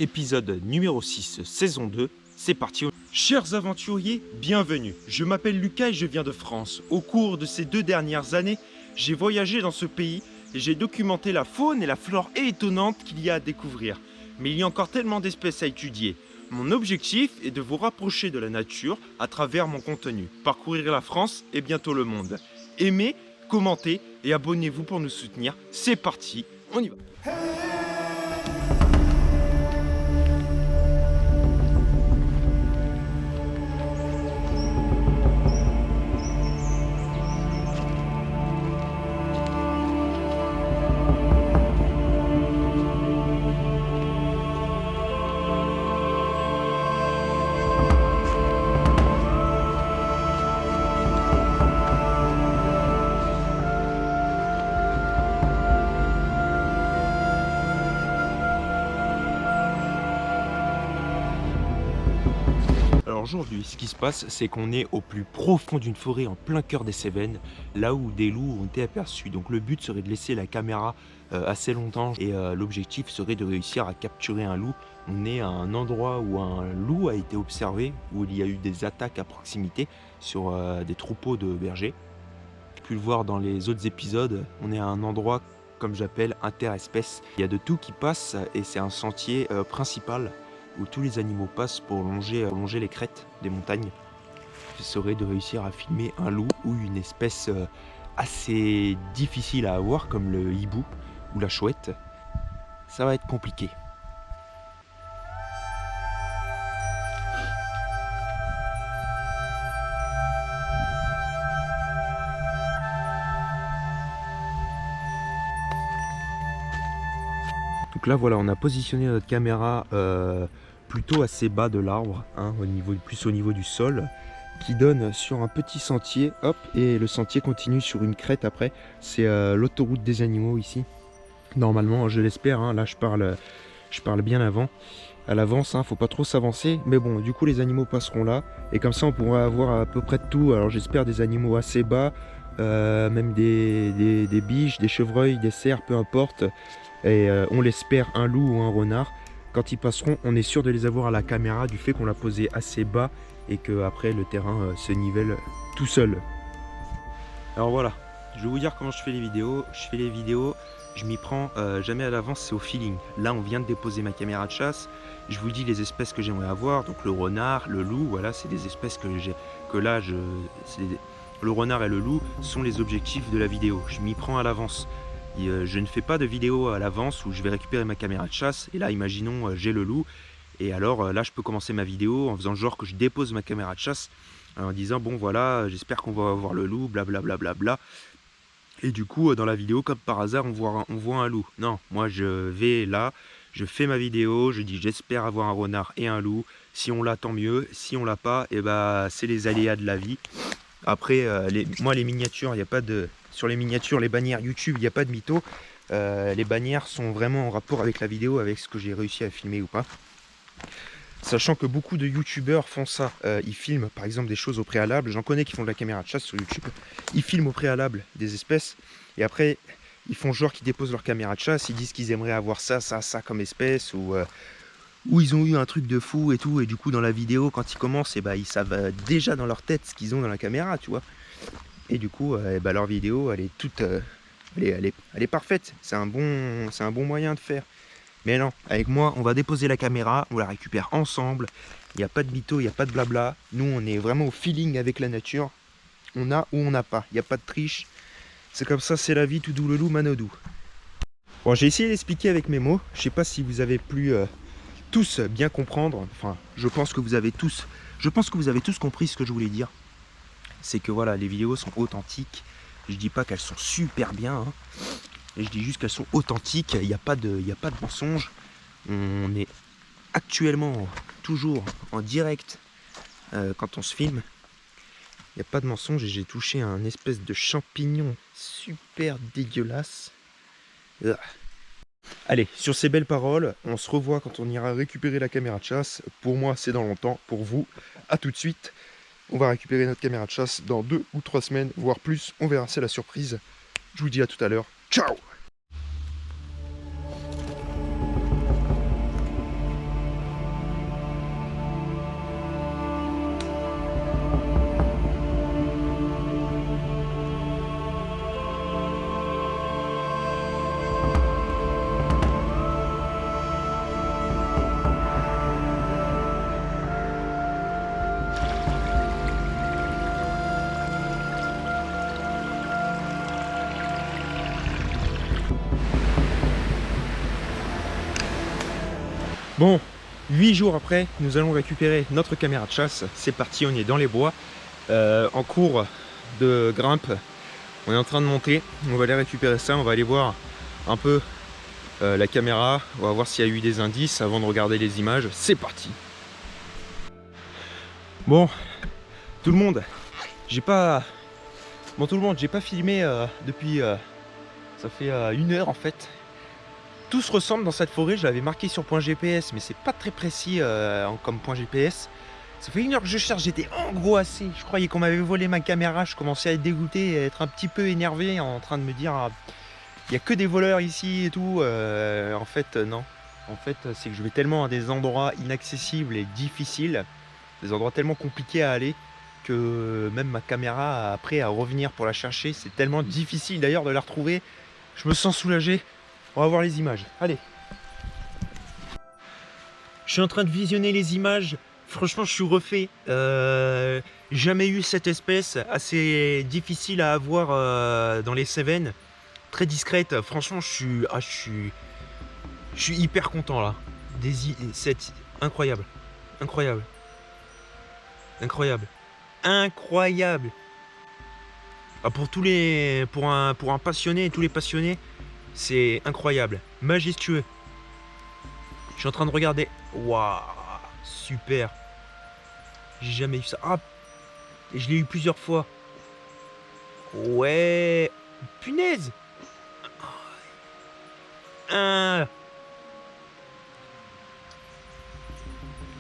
Épisode numéro 6, saison 2, c'est parti. Chers aventuriers, bienvenue. Je m'appelle Lucas et je viens de France. Au cours de ces 2 dernières années, j'ai voyagé dans ce pays et j'ai documenté la faune et la flore étonnantes qu'il y a à découvrir. Mais il y a encore tellement d'espèces à étudier. Mon objectif est de vous rapprocher de la nature à travers mon contenu. Parcourir la France et bientôt le monde. Aimez, commentez et abonnez-vous pour nous soutenir. C'est parti, on y va. Alors aujourd'hui, ce qui se passe, c'est qu'on est au plus profond d'une forêt en plein cœur des Cévennes, là où des loups ont été aperçus. Donc le but serait de laisser la caméra assez longtemps et l'objectif serait de réussir à capturer un loup. On est à un endroit où un loup a été observé, où il y a eu des attaques à proximité sur des troupeaux de bergers. J'ai pu le voir dans les autres épisodes, on est à un endroit comme j'appelle interespèces. Il y a de tout qui passe et c'est un sentier principal où tous les animaux passent pour longer les crêtes des montagnes. Ce serait de réussir à filmer un loup ou une espèce assez difficile à avoir comme le hibou ou la chouette. Ça va être compliqué. Donc là voilà, on a positionné notre caméra plutôt assez bas de l'arbre, hein, plus au niveau du sol, qui donne sur un petit sentier, hop, et le sentier continue sur une crête après. C'est l'autoroute des animaux ici. Normalement, je l'espère, hein, là je parle bien à l'avance, hein, faut pas trop s'avancer, mais bon, du coup les animaux passeront là, et comme ça on pourra avoir à peu près de tout. Alors j'espère des animaux assez bas, même des biches, des chevreuils, des cerfs, peu importe, et on l'espère un loup ou un renard. Quand ils passeront, on est sûr de les avoir à la caméra du fait qu'on l'a posé assez bas et que après le terrain se nivelle tout seul. Alors voilà, je vais vous dire comment je fais les vidéos. Je fais les vidéos, je m'y prends jamais à l'avance, c'est au feeling. Là, on vient de déposer ma caméra de chasse. Je vous dis les espèces que j'aimerais avoir. Donc le renard, le loup, voilà, c'est des espèces le renard et le loup sont les objectifs de la vidéo. Je m'y prends à l'avance. Je ne fais pas de vidéo à l'avance où je vais récupérer ma caméra de chasse et là imaginons j'ai le loup et alors là je peux commencer ma vidéo en faisant genre que je dépose ma caméra de chasse en disant bon voilà j'espère qu'on va avoir le loup blablabla bla, et du coup dans la vidéo comme par hasard on voit un loup. Non, moi je vais là, je fais ma vidéo, je dis j'espère avoir un renard et un loup, si on l'a tant mieux, si on l'a pas et bah c'est les aléas de la vie. Après moi les miniatures, il n'y a pas de... Sur les miniatures, les bannières YouTube, il n'y a pas de mytho. Les bannières sont vraiment en rapport avec la vidéo, avec ce que j'ai réussi à filmer ou pas. Sachant que beaucoup de youtubeurs font ça. Ils filment par exemple des choses au préalable. J'en connais qui font de la caméra de chasse sur YouTube. Ils filment au préalable des espèces. Et après, ils font genre qu'ils déposent leur caméra de chasse. Ils disent qu'ils aimeraient avoir ça, ça, ça comme espèce. Ou ils ont eu un truc de fou et tout. Et du coup, dans la vidéo, quand ils commencent, et bah, ils savent déjà dans leur tête ce qu'ils ont dans la caméra, tu vois. Et du coup, leur vidéo, elle est toute, elle est parfaite. C'est un bon moyen de faire. Mais non, avec moi, on va déposer la caméra, on la récupère ensemble. Il n'y a pas de mytho, il n'y a pas de blabla. Nous, on est vraiment au feeling avec la nature. On a ou on n'a pas. Il n'y a pas de triche. C'est comme ça, c'est la vie, tout doux le loup, manodou. Bon, j'ai essayé d'expliquer avec mes mots. Je sais pas si vous avez pu tous bien comprendre. Enfin, je pense que vous avez tous compris ce que je voulais dire. C'est que voilà, les vidéos sont authentiques. Je dis pas qu'elles sont super bien, hein. Et je dis juste qu'elles sont authentiques. Il n'y a pas de mensonge. On est actuellement toujours en direct quand on se filme. Il n'y a pas de mensonge et j'ai touché un espèce de champignon super dégueulasse. Allez, sur ces belles paroles, on se revoit quand on ira récupérer la caméra de chasse. Pour moi, c'est dans longtemps. Pour vous, à tout de suite. On va récupérer notre caméra de chasse dans 2 ou 3 semaines, voire plus. On verra, c'est la surprise. Je vous dis à tout à l'heure. Ciao! Bon, 8 jours après, nous allons récupérer notre caméra de chasse. C'est parti, on est dans les bois, en cours de grimpe. On est en train de monter, on va aller récupérer ça, on va aller voir un peu la caméra, on va voir s'il y a eu des indices avant de regarder les images. C'est parti. Bon, tout le monde, j'ai pas filmé depuis ça fait 1 heure en fait. Tout se ressemble dans cette forêt, je l'avais marqué sur point GPS, mais c'est pas très précis comme point GPS. Ça fait 1 heure que je cherche, j'étais angoissé. Je croyais qu'on m'avait volé ma caméra, je commençais à être dégoûté, à être un petit peu énervé, en train de me dire il n'y a que des voleurs ici et tout. En fait, non. En fait, c'est que je vais tellement à des endroits inaccessibles et difficiles, des endroits tellement compliqués à aller, que même ma caméra, après, à revenir pour la chercher, c'est tellement difficile d'ailleurs de la retrouver. Je me sens soulagé. On va voir les images. Allez. Je suis en train de visionner les images. Franchement, je suis refait. Jamais eu cette espèce, assez difficile à avoir dans les Cévennes. Très discrète. Franchement, je suis hyper content là. C'est incroyable. Incroyable. Incroyable. Incroyable. Ah, pour un passionné et tous les passionnés, c'est incroyable. Majestueux. Je suis en train de regarder. Waouh, super. J'ai jamais eu ça. Ah, et je l'ai eu plusieurs fois. Ouais. Punaise. Ah,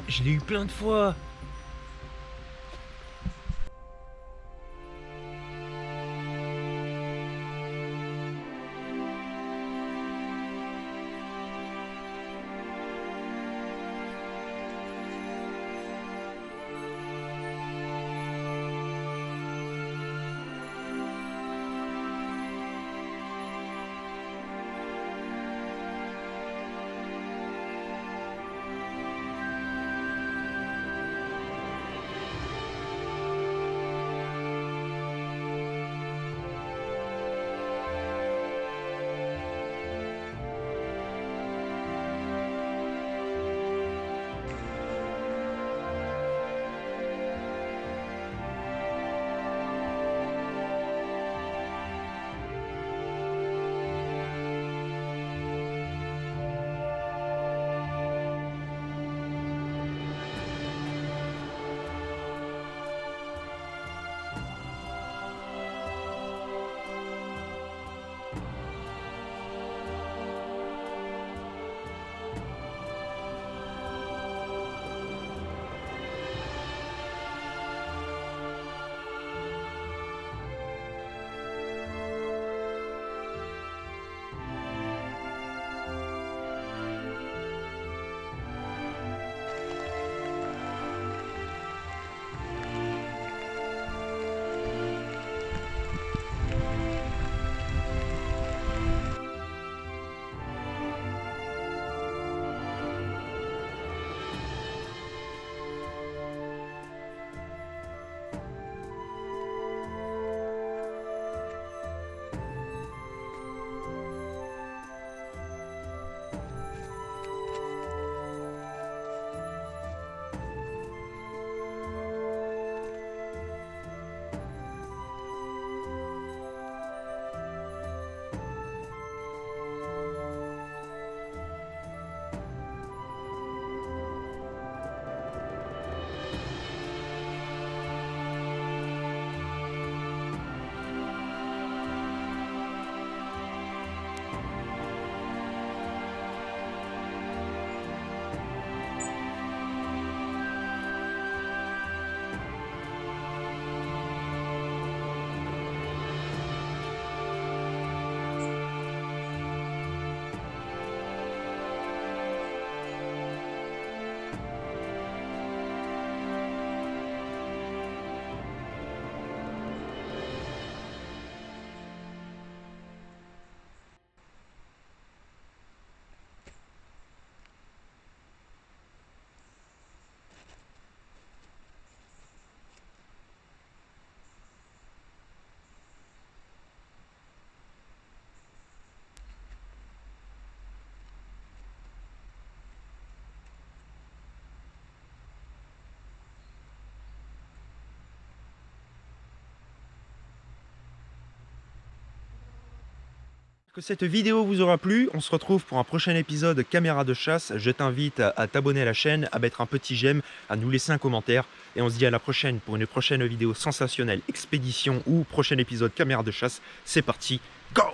je l'ai eu plein de fois. Que cette vidéo vous aura plu, on se retrouve pour un prochain épisode Caméra de chasse. Je t'invite à t'abonner à la chaîne, à mettre un petit j'aime, à nous laisser un commentaire. Et on se dit à la prochaine pour une prochaine vidéo sensationnelle, expédition ou prochain épisode Caméra de chasse. C'est parti, go!